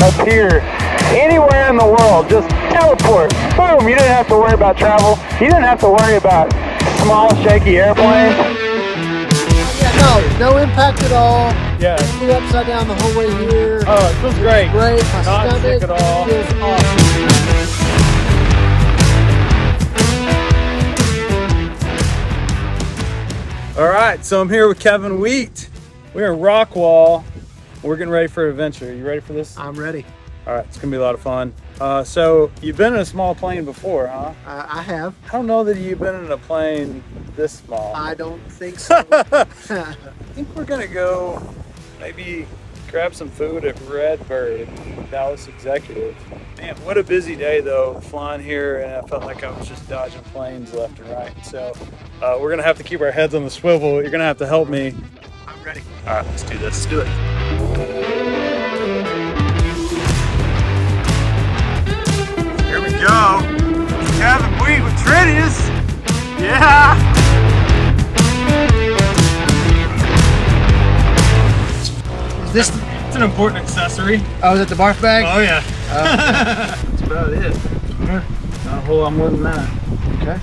appear anywhere in the world. Just teleport. Boom. You didn't have to worry about travel. You didn't have to worry about small, shaky airplanes. Yeah, no impact at all. Yeah. I flew upside down the whole way here. Oh, it feels great. Great. My Not stomach sick at all. feels awesome. All right, so I'm here with Kevin Wheat. We're in Rockwall. We're getting ready for an adventure. You ready for this? I'm ready. All right, it's gonna be a lot of fun. So you've been in a small plane before, huh? I have. I don't know that you've been in a plane this small. I don't think so. I think we're gonna go maybe grab some food at Redbird, Dallas Executive. Man, what a busy day though, flying here, and I felt like I was just dodging planes left and right. So we're gonna have to keep our heads on the swivel. You're gonna have to help me. I'm ready. All right, let's do this. Let's do it. Here we go. Kevin Wheat with Tridius. Yeah. Is this? It's an important accessory. Oh, is it the barf bag? Oh yeah. That's about it. Not a whole lot more than that. Okay.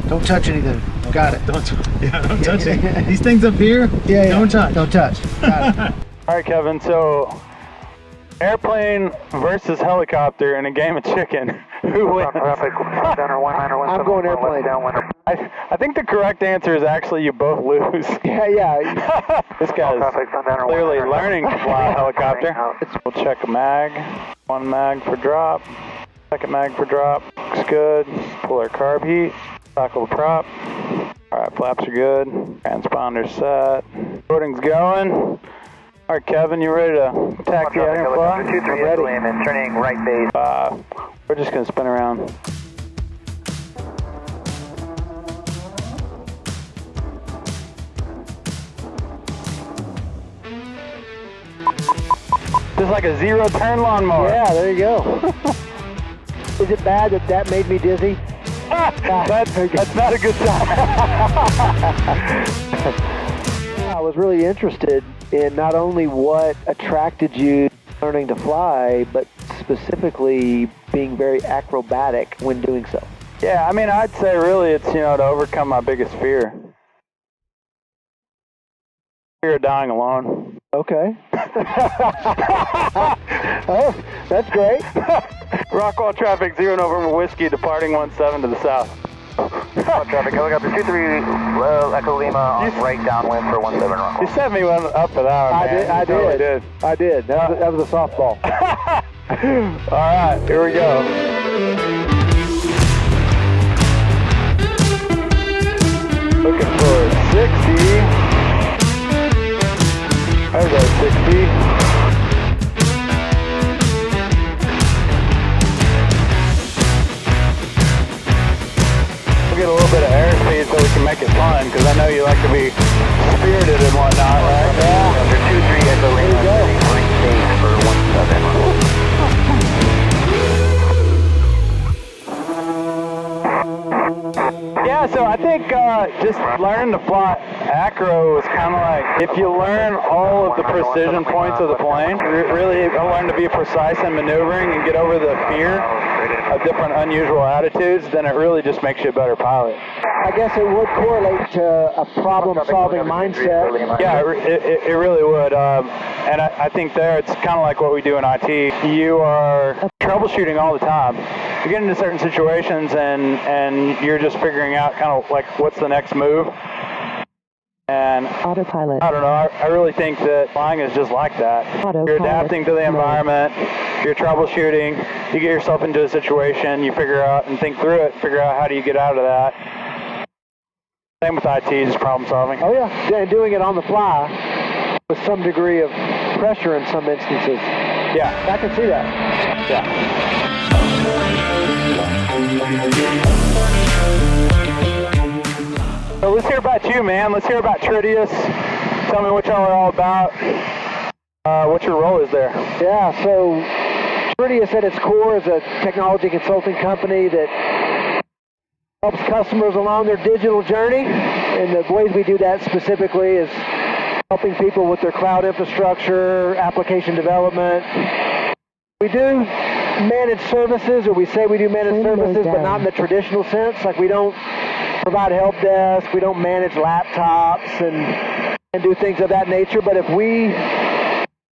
Don't touch anything. Got it. Don't touch it. These things up here. Yeah. Don't touch. Don't touch. Got it. All right, Kevin. So, airplane versus helicopter in a game of chicken. Who wins? I'm going airplane. I think the correct answer is actually you both lose. Yeah. This guy's clearly learning to fly a helicopter. We'll check a mag. One mag per drop. Second mag per drop. Looks good. Pull our carb heat. Tackle the prop. Alright, flaps are good. Transponder's set. Boarding's going. Alright, Kevin, you ready to taxi out here and fly? I'm ready. And turning right base. We're just going to spin around. Just like a zero turn lawnmower. Yeah, there you go. Is it bad that that made me dizzy? That's not a good sign. I was really interested in not only what attracted you to learning to fly, but specifically being very acrobatic when doing so. Yeah, I mean, I'd say really it's, to overcome my biggest fear. Fear of dying alone. Okay. Oh, that's great. Rockwall traffic, 0 November Whiskey, departing 17 to the south. Traffic, helicopter 23, Echo Lima on right downwind for 17 Rockwall. You set me one up for that one, man. I totally did. I did. That was a softball. All right, here we go. Looking for 60. There's our 60. We'll get a little bit of airspeed so we can make it fun, because I know you like to be spirited and whatnot, right? Yeah. Under 23, Echo Lima, right base for 17. Yeah, so I think just learning to fly acro is kind of like, if you learn all of the precision points of the plane, really learn to be precise in maneuvering and get over the fear of different unusual attitudes, then it really just makes you a better pilot. I guess it would correlate to a problem-solving mindset. Yeah, it really would. And I think there it's kind of like what we do in IT. You are troubleshooting all the time. You get into certain situations and you're just figuring out kind of like what's the next move. And Autopilot. I don't know, I really think that flying is just like that. You're adapting to the environment, you're troubleshooting, you get yourself into a situation, you figure out and think through it, figure out how do you get out of that. Same with IT, just problem solving. Oh yeah, and doing it on the fly with some degree of pressure in some instances. Yeah. I can see that. Yeah. So let's hear about you, man. Let's hear about Tridius. Tell me what y'all are all about. What your role is there. Yeah, so Tridius at its core is a technology consulting company that helps customers along their digital journey. And the ways we do that specifically is helping people with their cloud infrastructure, application development, We do managed services, or we say we do managed services, but not in the traditional sense. Like we don't provide help desk, we don't manage laptops and do things of that nature. But if we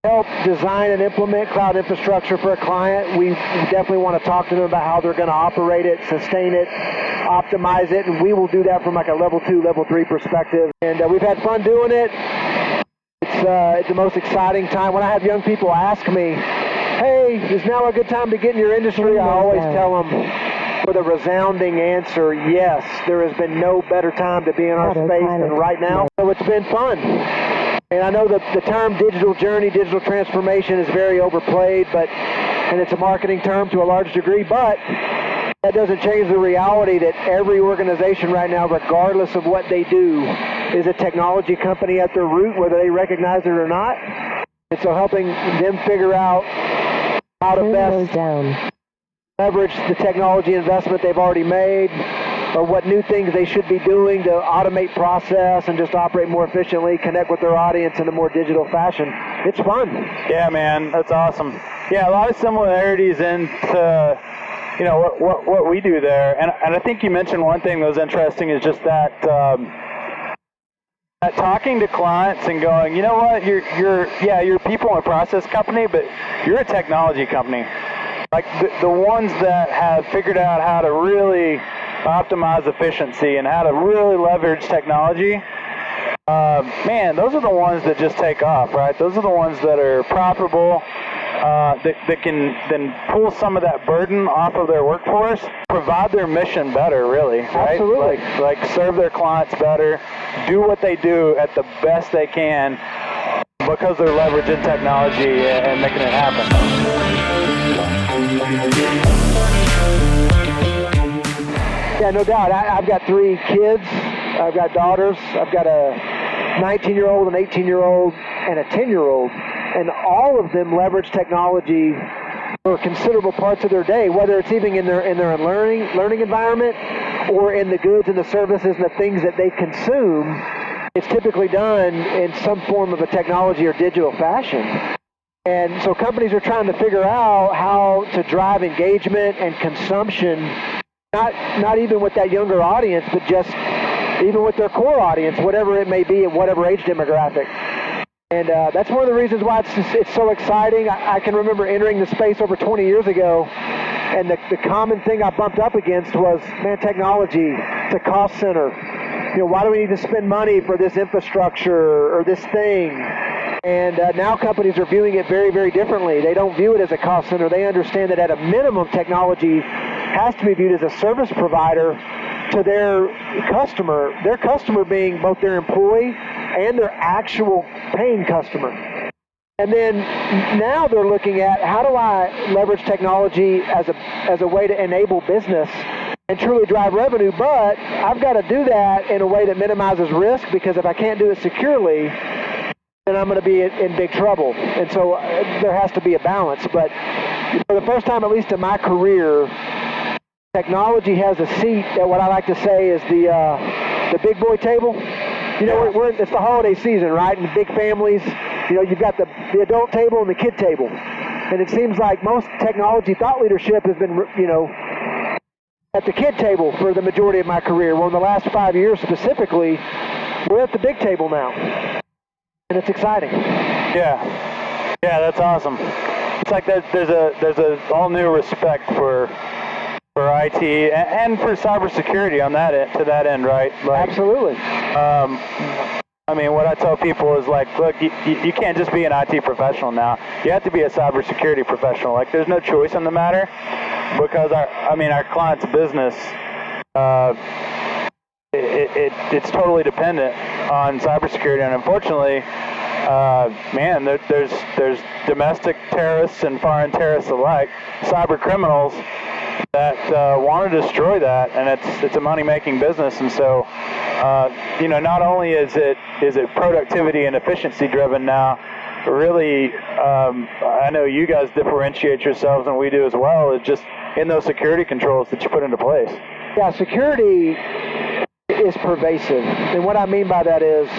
help design and implement cloud infrastructure for a client, we definitely want to talk to them about how they're going to operate it, sustain it, optimize it, and we will do that from like a level 2, level 3 perspective. And we've had fun doing it. It's the most exciting time. When I have young people ask me, hey, is now a good time to get in your industry? I always tell them with a resounding answer, yes, there has been no better time to be in our space than right now. So it's been fun. And I know that the term digital journey, digital transformation is very overplayed, and it's a marketing term to a large degree, but that doesn't change the reality that every organization right now, regardless of what they do, is a technology company at their root, whether they recognize it or not. And so helping them figure out how to best leverage the technology investment they've already made, or what new things they should be doing to automate process and just operate more efficiently, connect with their audience in a more digital fashion. It's fun. Yeah, man, that's awesome. Yeah, a lot of similarities into what we do there. And I think you mentioned one thing that was interesting is just that talking to clients and going, you know what, you're a people and process company, but you're a technology company. Like the ones that have figured out how to really optimize efficiency and how to really leverage technology, man, those are the ones that just take off, right? Those are the ones that are profitable, that can then pull some of that burden off of their workforce, provide their mission better, really, right? Absolutely. Like serve their clients better, do what they do at the best they can because they're leveraging technology and making it happen. Yeah, no doubt. I've got 3 kids. I've got daughters. I've got a 19-year-old, an 18-year-old, and a 10-year-old. And all of them leverage technology for considerable parts of their day, whether it's even in their learning environment or in the goods and the services and the things that they consume. It's typically done in some form of a technology or digital fashion. And so companies are trying to figure out how to drive engagement and consumption, not even with that younger audience, but just even with their core audience, whatever it may be at whatever age demographic. And that's one of the reasons why it's so exciting. I can remember entering the space over 20 years ago, and the common thing I bumped up against was, man, technology, it's a cost center. Why do we need to spend money for this infrastructure or this thing? And now companies are viewing it very, very differently. They don't view it as a cost center. They understand that at a minimum, technology has to be viewed as a service provider to their customer being both their employee and their actual paying customer. And then now they're looking at, how do I leverage technology as a way to enable business and truly drive revenue, but I've got to do that in a way that minimizes risk, because if I can't do it securely, then I'm going to be in big trouble. And so there has to be a balance. But for the first time, at least in my career, technology has a seat at what I like to say is the big boy table. It's the holiday season, right? And big families, you've got the adult table and the kid table. And it seems like most technology thought leadership has been, at the kid table for the majority of my career. Well, in the last 5 years specifically, we're at the big table now. And it's exciting. Yeah, that's awesome. It's like there's a all new respect for IT and for cybersecurity on to that end, right? Like, absolutely. I mean, what I tell people is like, look, you can't just be an IT professional now. You have to be a cybersecurity professional. Like, there's no choice in the matter, because our client's business, it's totally dependent on cybersecurity, and unfortunately, man, there's domestic terrorists and foreign terrorists alike, cyber criminals that want to destroy that, and it's a money-making business. And so, not only is it productivity and efficiency driven now, but really, I know you guys differentiate yourselves, and we do as well, is just in those security controls that you put into place. Yeah, security is pervasive, and what I mean by that is,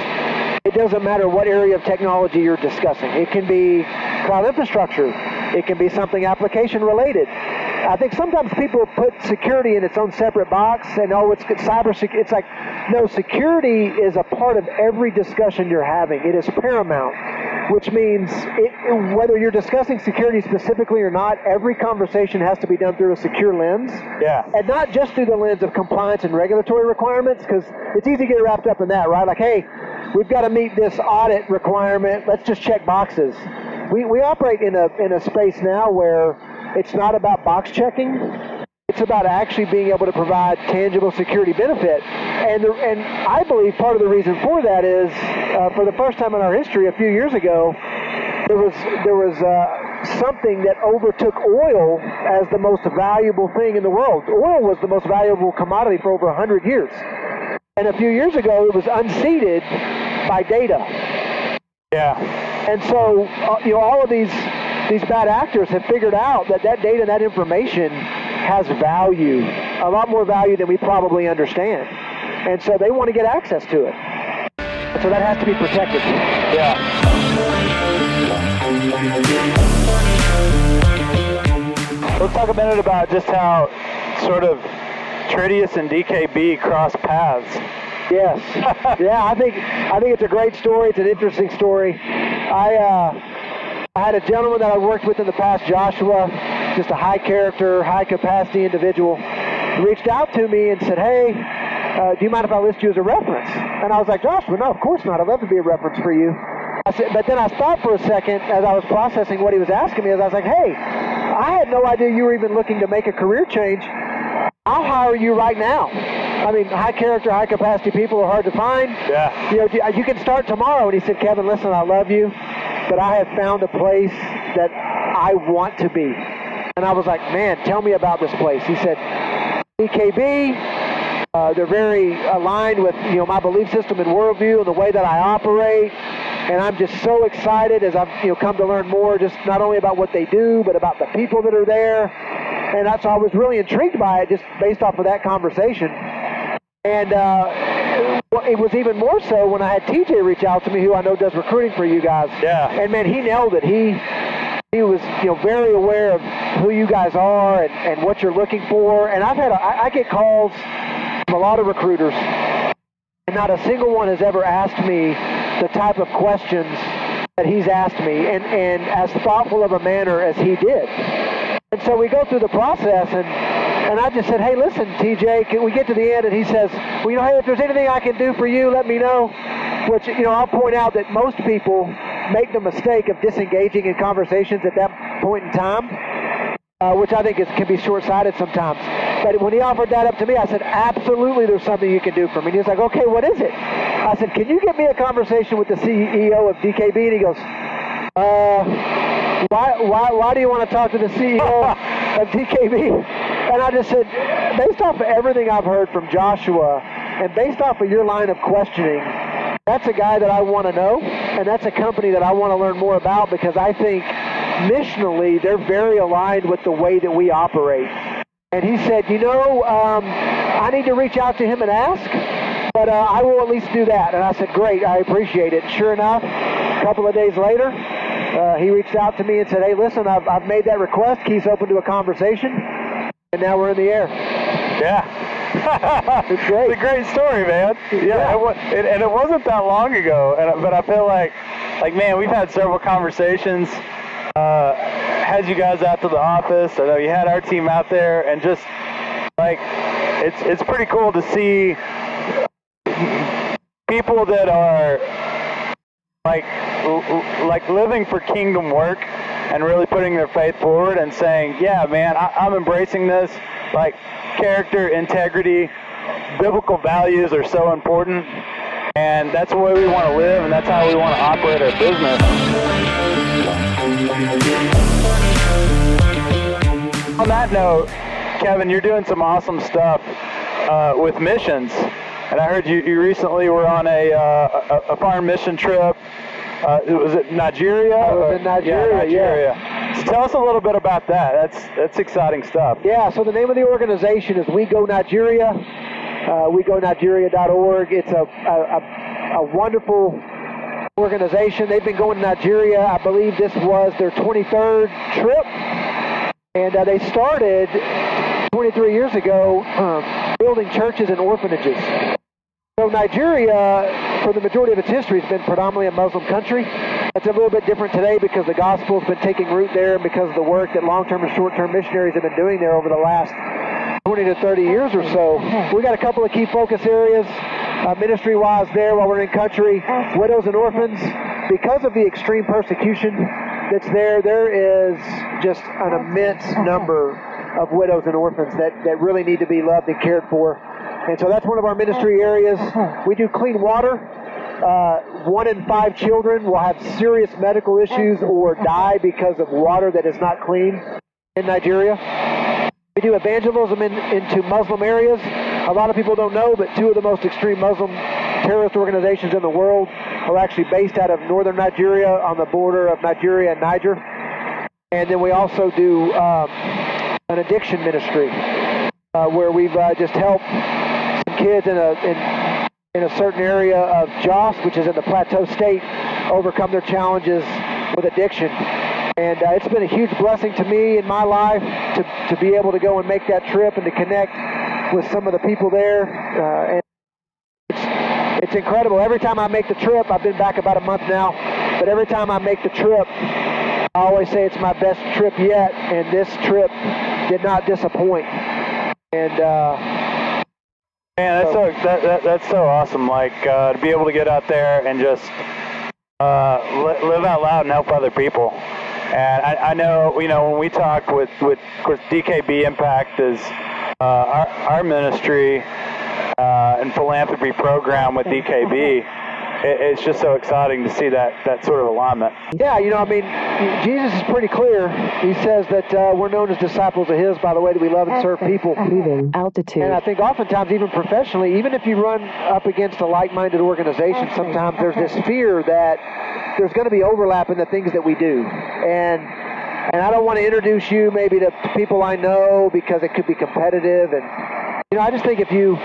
it doesn't matter what area of technology you're discussing. It can be cloud infrastructure. It can be something application related. I think sometimes people put security in its own separate box and, oh, it's cybersecurity. It's like, no, security is a part of every discussion you're having. It is paramount, which means whether you're discussing security specifically or not, every conversation has to be done through a secure lens. Yeah. And not just through the lens of compliance and regulatory requirements, because it's easy to get wrapped up in that, right? Like, hey, we've got to meet this audit requirement. Let's just check boxes. We operate in a space now where it's not about box checking. It's about actually being able to provide tangible security benefit. And I believe part of the reason for that is, for the first time in our history, a few years ago, there was something that overtook oil as the most valuable thing in the world. Oil was the most valuable commodity for over 100 years. And a few years ago, it was unseated by data. Yeah. And so, all of these bad actors have figured out that data and that information has value, a lot more value than we probably understand. And so they want to get access to it. And so that has to be protected. Yeah. Let's talk a minute about just how sort of Tridius and DKB cross paths. Yes. Yeah, I think it's a great story. It's an interesting story. I had a gentleman that I worked with in the past, Joshua, just a high character, high capacity individual, reached out to me and said, hey, do you mind if I list you as a reference? And I was like, Joshua, no, of course not. I'd love to be a reference for you. I said, but then I stopped for a second as I was processing what he was asking me. As I was like, hey, I had no idea you were even looking to make a career change. I'll hire you right now. I mean, high character, high capacity people are hard to find. Yeah. You can start tomorrow. And he said, Kevin, listen, I love you, but I have found a place that I want to be. And I was like, man, tell me about this place. He said, DKB, they're very aligned with, my belief system and worldview and the way that I operate. And I'm just so excited as I've, come to learn more, just not only about what they do, but about the people that are there. And that's why I was really intrigued by it, just based off of that conversation. And it was even more so when I had TJ reach out to me, who I know does recruiting for you guys. Yeah. And man, he nailed it. He was, very aware of who you guys are and what you're looking for. And I get calls from a lot of recruiters, and not a single one has ever asked me the type of questions that he's asked me, and as thoughtful of a manner as he did. And so we go through the process, and I just said, hey, listen, TJ, can we get to the end? And he says, well, hey, if there's anything I can do for you, let me know. Which, I'll point out that most people make the mistake of disengaging in conversations at that point in time, which I think can be short-sighted sometimes. But when he offered that up to me, I said, absolutely, there's something you can do for me. And he was like, okay, what is it? I said, can you get me a conversation with the CEO of DKB? And he goes, why do you want to talk to the CEO of DKB? And I just said, based off of everything I've heard from Joshua, and based off of your line of questioning, that's a guy that I want to know, and that's a company that I want to learn more about, because I think missionally they're very aligned with the way that we operate. And he said, I need to reach out to him and ask, but I will at least do that. And I said, great, I appreciate it. And sure enough, a couple of days later, he reached out to me and said, hey, listen, I've made that request. He's open to a conversation, and now we're in the air. Yeah. It's great. It's a gread story, man. Yeah. And it wasn't that long ago, but I feel like, man, we've had several conversations. Had you guys out to the office. I know you had our team out there, and just it's pretty cool to see people that are like living for kingdom work and really putting their faith forward and saying, yeah, man, I'm embracing this. Like, character, integrity, biblical values are so important, and that's the way we want to live, and that's how we want to operate our business. On that note, Kevin, you're doing some awesome stuff with missions, and I heard you recently were on a foreign mission trip. Was it Nigeria? I was in Nigeria, yeah. So tell us a little bit about that. That's exciting stuff. Yeah, so the name of the organization is We Go Nigeria, weGoNigeria.org. It's a wonderful organization. They've been going to Nigeria. I believe this was their 23rd trip. And they started 23 years ago building churches and orphanages. So Nigeria, for the majority of its history, has been predominantly a Muslim country. It's a little bit different today because the gospel has been taking root there and because of the work that long-term and short-term missionaries have been doing there over the last 20 to 30 years or so. We got a couple of key focus areas ministry-wise there while we're in country. Widows and orphans. Because of the extreme persecution that's there, there is just an immense number of widows and orphans that really need to be loved and cared for. And so that's one of our ministry areas. We do clean water. 1 in 5 children will have serious medical issues or die because of water that is not clean in Nigeria. We do evangelism into Muslim areas. A lot of people don't know, but 2 of the most extreme Muslim terrorist organizations in the world are actually based out of northern Nigeria on the border of Nigeria and Niger. And then we also do an addiction ministry where we've just helped some kids in a certain area of Jos, which is in the Plateau State, overcome their challenges with addiction. And it's been a huge blessing to me in my life to be able to go and make that trip and to connect with some of the people there. And it's incredible. Every time I make the trip, I've been back about a month now, but every time I make the trip, I always say it's my best trip yet, and this trip did not disappoint. And man, that's so awesome. Like to be able to get out there and just live out loud and help other people. And I know, when we talk with of course, DKB Impact is our ministry and philanthropy program with DKB. It's just so exciting to see that sort of alignment. Yeah, Jesus is pretty clear. He says that we're known as disciples of His by the way that we love and serve people. Altitude. And I think oftentimes, even professionally, even if you run up against a like-minded organization, sometimes there's this fear that there's going to be overlap in the things that we do. And I don't want to introduce you maybe to people I know because it could be competitive. And I just think if you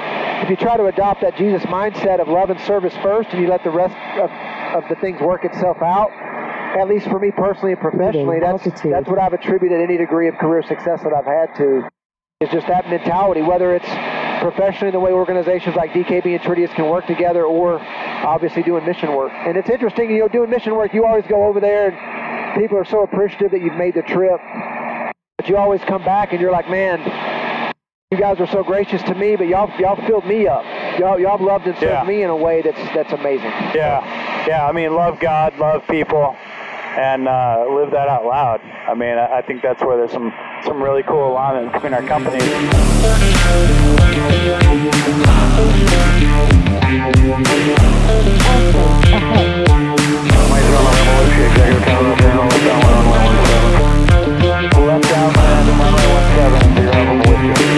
try to adopt that Jesus mindset of love and service first, and you let the rest of the things work itself out, at least for me personally and professionally, that's what I've attributed any degree of career success that I've had to, is just that mentality, whether it's professionally the way organizations like DKB and Tridius can work together, or obviously doing mission work. And it's interesting, doing mission work, you always go over there and people are so appreciative that you've made the trip, but you always come back and you're like, man, you guys are so gracious to me, but y'all filled me up. Y'all have loved and served me in a way that's amazing. Yeah. Love God, love people, and live that out loud. I think that's where there's some really cool alignment between our companies. Left downwind, runway 17, you're on the whiskey.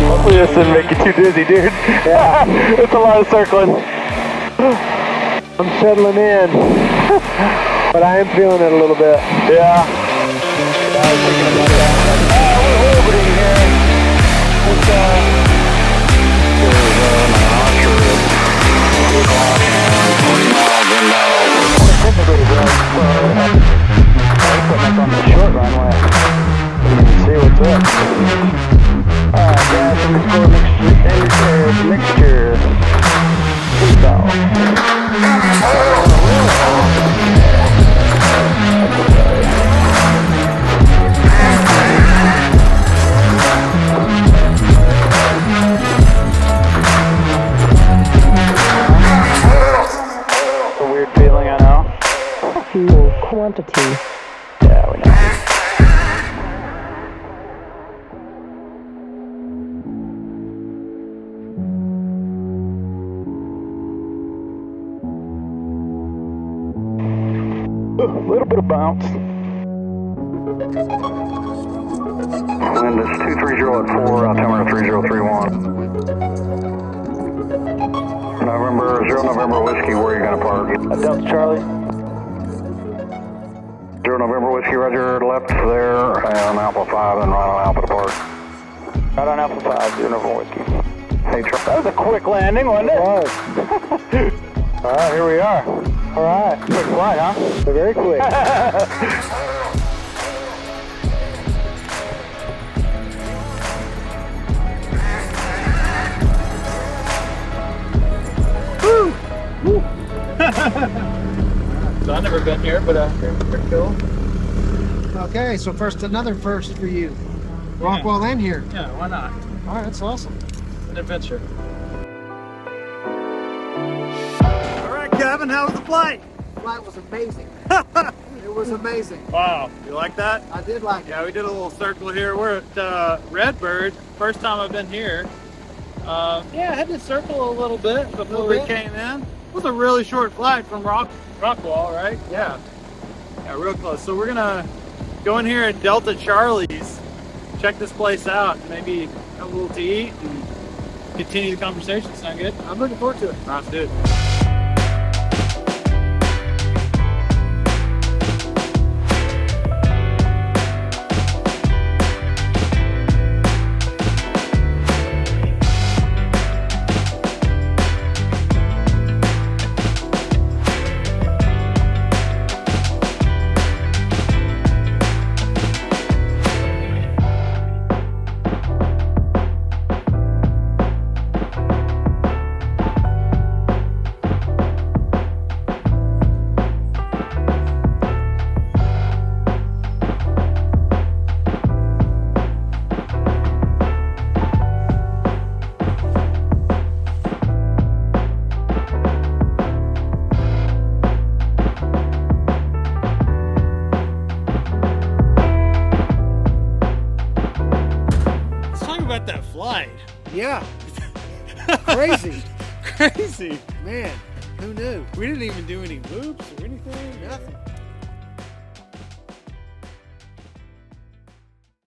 Hopefully this didn't make you too dizzy, dude. Yeah. It's a lot of circling. I'm settling in, but I am feeling it a little bit. Yeah. I was thinking about that. We're orbiting here. It's on the short runway. You can see what's up. Alright, gas and mixture. It's a weird feeling, I know. Fuel quantity. Yeah, we know. A little bit of bounce. Wind is 230 at 4, altimeter 3031. November Whiskey, where are you going to park? Delta Charlie. 0 November Whiskey, roger, left there, and Alpha 5, and right on Alpha to park. Right on Alpha 5, 0 November Whiskey. Hey, That was a quick landing, wasn't it? It was. All right, here we are. All right, quick flight, huh? They're very quick. So I've never been here, but pretty cool. Okay, so another first for you. Rockwell and here. Yeah, why not? All right, that's awesome. An adventure. All right, Kevin, how was the flight? Flight was amazing. It was amazing. Wow, you like that? I did like it. Yeah, we did a little circle here. We're at Redbird. First time I've been here. Yeah, I had to circle a little bit before we came in. It was a really short flight from Rockwall, right? Yeah. Yeah, real close. So we're gonna go in here at Delta Charlie's, check this place out, maybe have a little to eat and continue the conversation. Sound good? I'm looking forward to it. All right, let's do it. About that flight. Yeah. Crazy. Crazy. Man, who knew? We didn't even do any loops or anything. Nothing.